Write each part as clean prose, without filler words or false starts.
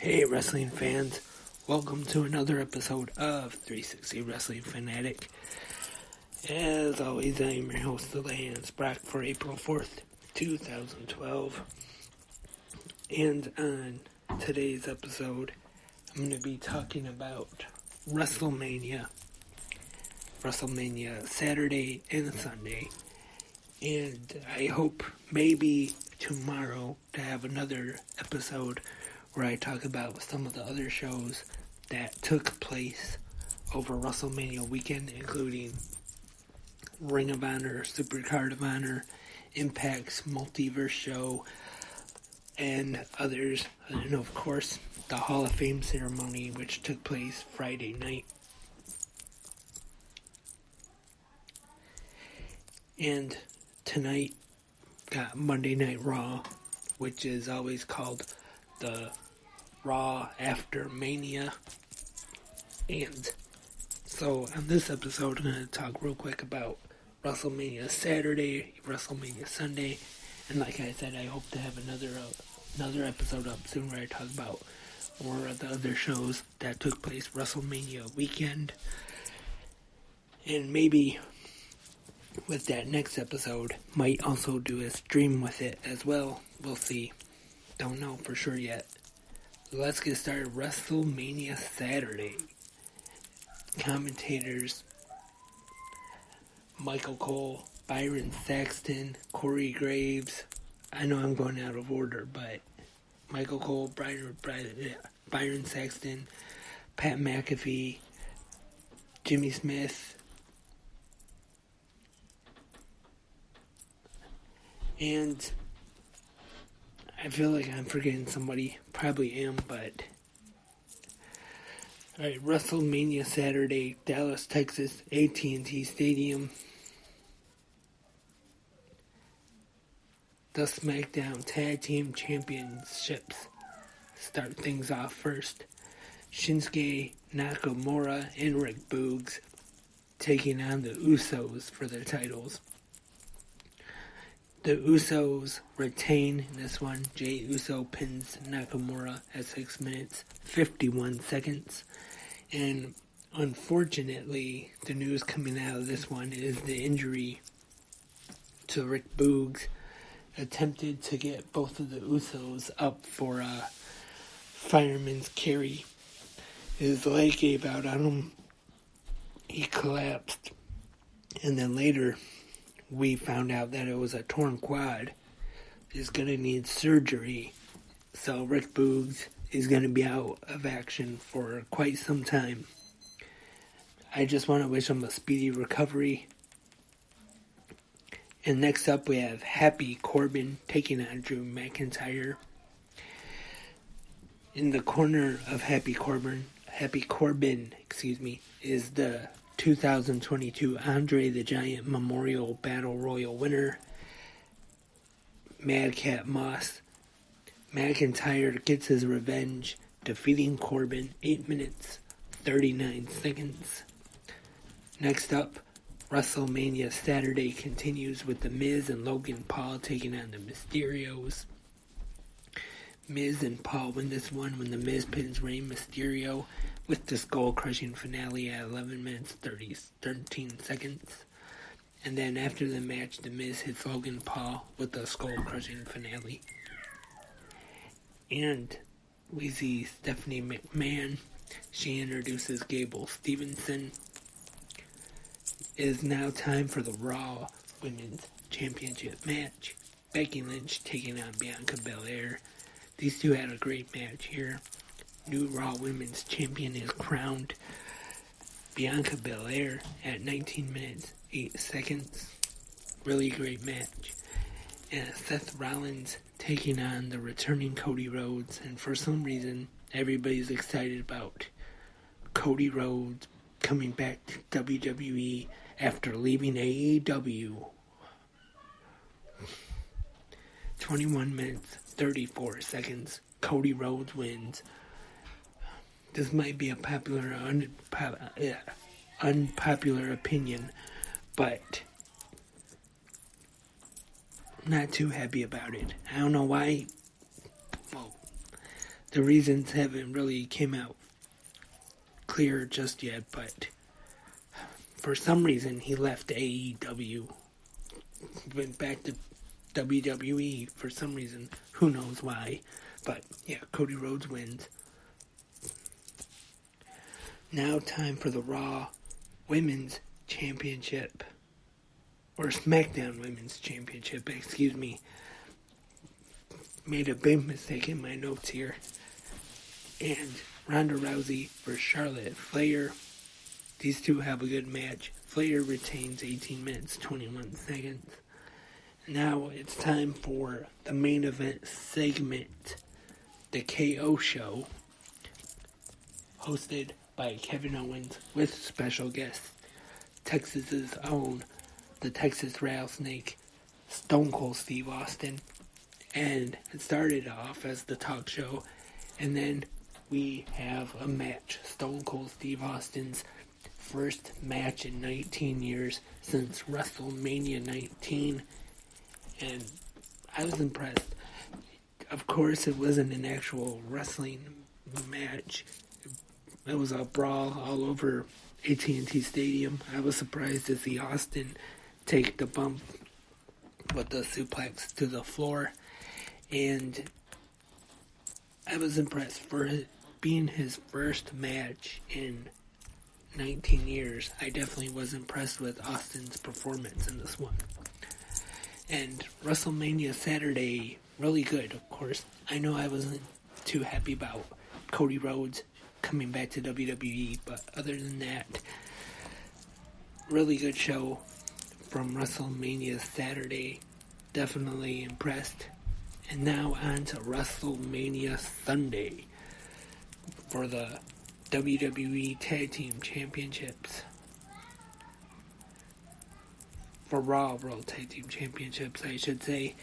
Hey wrestling fans, welcome to another episode of 360 Wrestling Fanatic. As always, I am your host, the Lance Brock, for April 4th, 2012. And on today's episode, I'm going to be talking about Wrestlemania Saturday and Sunday. And I hope maybe tomorrow to have another episode where I talk about some of the other shows that took place over WrestleMania weekend, including Ring of Honor, Supercard of Honor, Impact's Multiverse show, and others. And of course, the Hall of Fame ceremony, which took place Friday night. And tonight got Monday Night Raw, which is always called the Raw After Mania. And so on this episode, I'm going to talk real quick about WrestleMania Saturday, WrestleMania Sunday, and like I said, I hope to have another episode up soon where I talk about more of the other shows that took place WrestleMania weekend. And maybe with that next episode, might also do a stream with it as well. We'll see. Don't know for sure yet. Let's get started. WrestleMania Saturday. Commentators: Michael Cole, Byron Saxton, Corey Graves. I know I'm going out of order, but Michael Cole, Byron Saxton, Pat McAfee, Jimmy Smith, and I feel like I'm forgetting somebody. Probably am, but... Alright, WrestleMania Saturday, Dallas, Texas, AT&T Stadium. The SmackDown Tag Team Championships start things off first. Shinsuke Nakamura and Rick Boogs taking on the Usos for their titles. The Usos retain this one. Jey Uso pins Nakamura at 6 minutes, 51 seconds. And unfortunately, the news coming out of this one is the injury to Rick Boogs. Attempted to get both of the Usos up for a fireman's carry. His leg gave out on him. He collapsed. And then later, we found out that it was a torn quad. He's going to need surgery. So Rick Boogs is going to be out of action for quite some time. I just want to wish him a speedy recovery. And next up we have Happy Corbin taking on Drew McIntyre. In the corner of Happy Corbin, is the 2022 Andre the Giant Memorial Battle Royal winner, Madcap Moss. McIntyre gets his revenge, defeating Corbin 8 minutes, 39 seconds. Next up, WrestleMania Saturday continues with The Miz and Logan Paul taking on the Mysterios. Miz and Paul win this one when The Miz pins Rey Mysterio with the skull-crushing finale at 11 minutes, 13 seconds. And then after the match, The Miz hits Logan Paul with the skull-crushing finale. And we see Stephanie McMahon. She introduces Gable Stevenson. It is now time for the Raw Women's Championship match. Becky Lynch taking on Bianca Belair. These two had a great match here. New Raw Women's Champion is crowned. Bianca Belair at 19 minutes, 8 seconds. Really great match. And Seth Rollins taking on the returning Cody Rhodes. And for some reason, everybody's excited about Cody Rhodes coming back to WWE after leaving AEW. 21 minutes, 34 seconds. Cody Rhodes wins. This might be a unpopular opinion, but I'm not too happy about it. I don't know why. Well, The reasons haven't really came out clear just yet, but for some reason he left AEW, went back to WWE for some reason. Who knows why? But yeah, Cody Rhodes wins. Now time for the Raw Women's Championship. Or SmackDown Women's Championship, excuse me. Made a big mistake in my notes here. And Ronda Rousey for Charlotte Flair. These two have a good match. Flair retains 18 minutes, 21 seconds. Now it's time for the main event segment. The KO Show. Hosted by Kevin Owens with special guests. Texas's own, the Texas Rattlesnake, Stone Cold Steve Austin. And it started off as the talk show. And then we have a match. Stone Cold Steve Austin's first match in 19 years since Wrestlemania 19. And I was impressed. Of course, it wasn't an actual wrestling match. It was a brawl all over AT&T Stadium. I was surprised to see Austin take the bump with the suplex to the floor. And I was impressed for it being his first match in 19 years. I definitely was impressed with Austin's performance in this one. And WrestleMania Saturday, really good, of course. I know I wasn't too happy about Cody Rhodes coming back to WWE, but other than that, really good show from WrestleMania Saturday. Definitely impressed. And now on to WrestleMania Sunday for the WWE Tag Team Championships. For Raw World Tag Team Championships, I should say,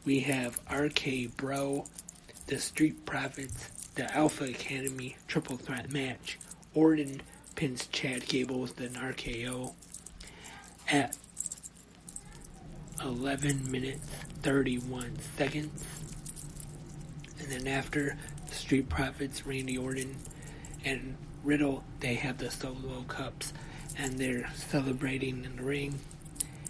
we have RK Bro, the Street Profits, the Alpha Academy triple threat match. Orton pins Chad Gable with an RKO at 11 minutes 31 seconds. And then after, the Street Profits, Randy Orton and Riddle, they have the solo cups and they're celebrating in the ring.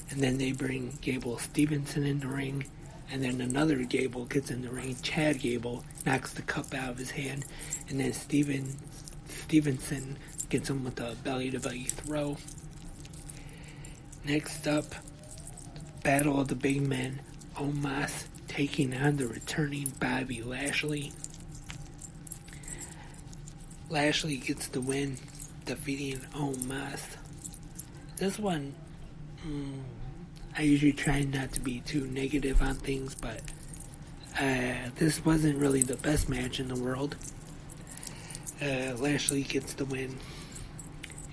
And then they bring Gable Stevenson in the ring. And then another Gable gets in the ring. Chad Gable knocks the cup out of his hand. And then Stevenson gets him with a belly-to-belly throw. Next up, Battle of the Big Men. Omos taking on the returning Bobby Lashley. Lashley gets the win, defeating Omos. This one, I usually try not to be too negative on things, but this wasn't really the best match in the world. Lashley gets the win,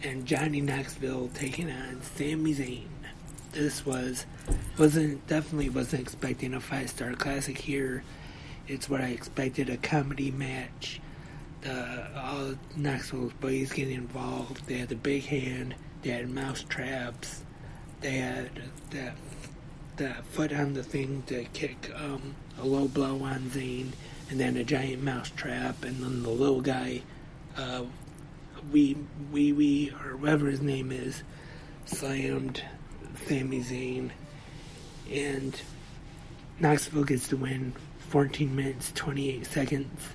and Johnny Knoxville taking on Sami Zayn. This definitely wasn't expecting a 5-star classic here. It's what I expected, a comedy match. All Knoxville's buddies getting involved. They had the big hand. They had mouse traps. They had that foot on the thing to kick a low blow on Zayn, and then a giant mouse trap, and then the little guy, Wee, or whatever his name is, slammed Sami Zayn, and Knoxville gets the win, 14 minutes, 28 seconds.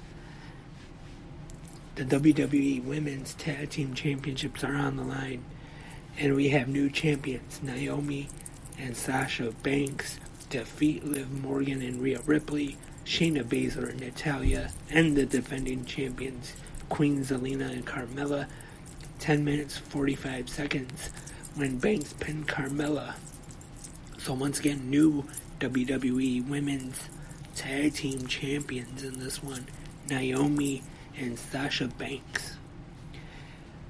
The WWE Women's Tag Team Championships are on the line. And we have new champions. Naomi and Sasha Banks defeat Liv Morgan and Rhea Ripley, Shayna Baszler and Natalya, and the defending champions, Queen Zelina and Carmella. 10 minutes, 45 seconds when Banks pinned Carmella. So once again, new WWE Women's Tag Team Champions in this one. Naomi and Sasha Banks.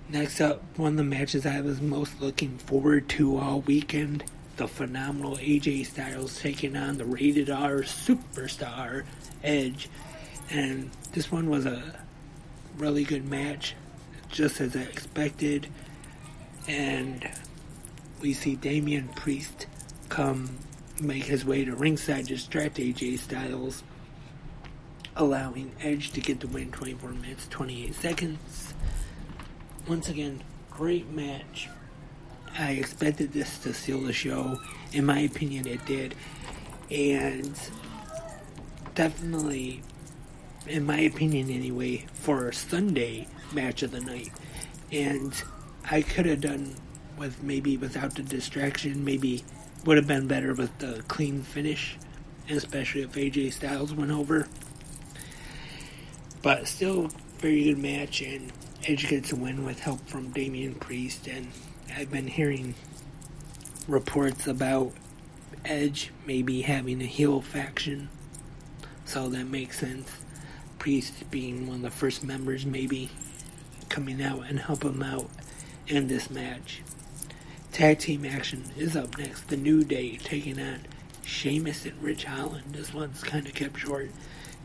Next up, one of the matches I was most looking forward to all weekend, the phenomenal AJ Styles taking on the rated R superstar Edge. And this one was a really good match, just as I expected. And we see Damian Priest come make his way to ringside, distract AJ Styles. allowing Edge to get the win 24 minutes, 28 seconds. Once again, great match. I expected this to seal the show. In my opinion, it did. And definitely, in my opinion anyway, for a Sunday match of the night. And I could have done with maybe without the distraction, maybe would have been better with the clean finish, especially if AJ Styles went over. But still, very good match, and Edge gets a win with help from Damian Priest. And I've been hearing reports about Edge maybe having a heel faction, so that makes sense. Priest being one of the first members, maybe coming out and help him out in this match. Tag team action is up next. The New Day taking on Sheamus and Rich Holland. This one's kind of kept short.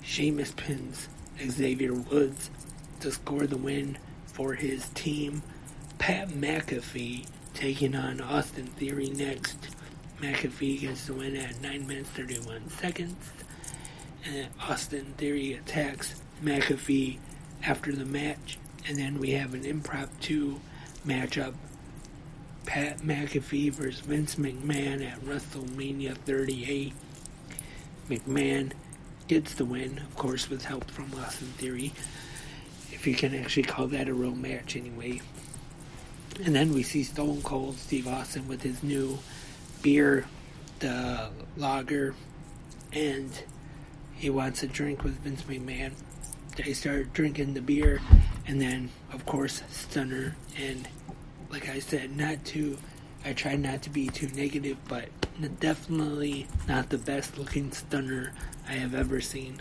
Sheamus pins Xavier Woods to score the win for his team. Pat McAfee taking on Austin Theory next. McAfee gets the win at 9 minutes 31 seconds. And Austin Theory attacks McAfee after the match. And then we have an impromptu matchup. Pat McAfee versus Vince McMahon at Wrestlemania 38. McMahon gets the win, of course, with help from Austin Theory, if you can actually call that a real match anyway. And then we see Stone Cold Steve Austin with his new beer, the lager, and he wants a drink with Vince McMahon. They start drinking the beer, and then, of course, Stunner. And like I said, I try not to be too negative, but definitely not the best looking Stunner I have ever seen.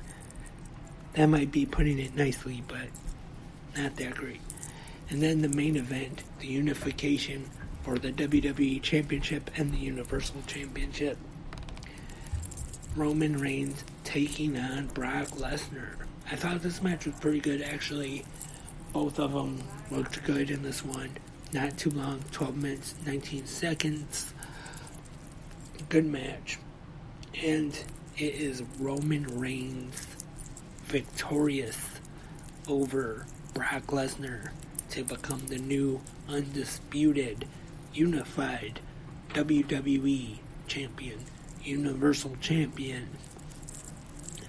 That might be putting it nicely, but not that great. And then the main event, the unification for the WWE Championship and the Universal Championship. Roman Reigns taking on Brock Lesnar. I thought this match was pretty good, actually. Both of them looked good in this one. Not too long, 12 minutes, 19 seconds. Good match. And it is Roman Reigns victorious over Brock Lesnar to become the new undisputed, unified WWE champion, Universal champion.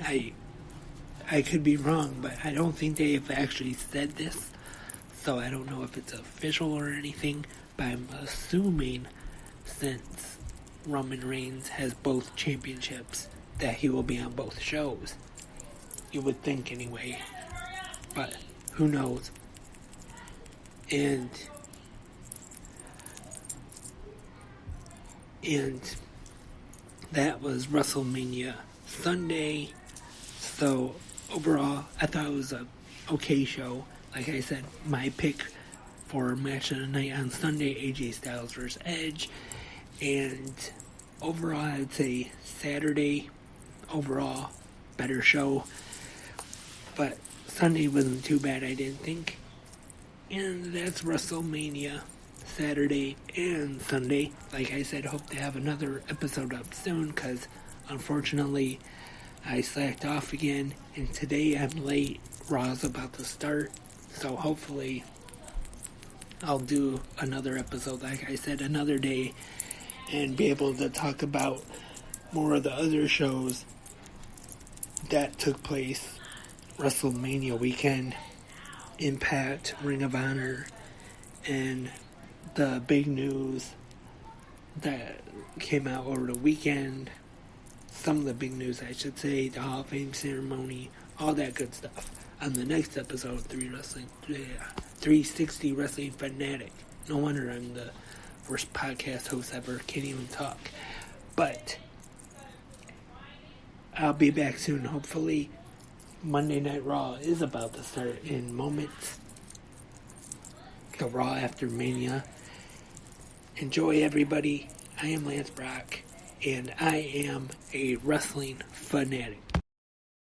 I could be wrong, but I don't think they have actually said this, so I don't know if it's official or anything, but I'm assuming since Roman Reigns has both championships that he will be on both shows. You would think anyway, but who knows. And that was WrestleMania Sunday. So overall, I thought it was a okay show. Like I said, my pick for match of the night on Sunday, AJ Styles vs. Edge. And overall, I'd say Saturday, overall, better show. But Sunday wasn't too bad, I didn't think. And that's WrestleMania, Saturday and Sunday. Like I said, hope to have another episode up soon, because unfortunately I slacked off again, and today I'm late. Raw's about to start, so hopefully I'll do another episode, like I said, another day, and be able to talk about more of the other shows that took place WrestleMania weekend, Impact, Ring of Honor, and the big news that came out over the weekend. Some of the big news, I should say, the Hall of Fame ceremony, all that good stuff. On the next episode of 360 Wrestling Fanatic. No wonder I'm the worst podcast host ever, can't even talk. But I'll be back soon, hopefully. Monday Night Raw is about to start in moments. The Raw after Mania. Enjoy, everybody. I am Lance Brock, and I am a wrestling fanatic.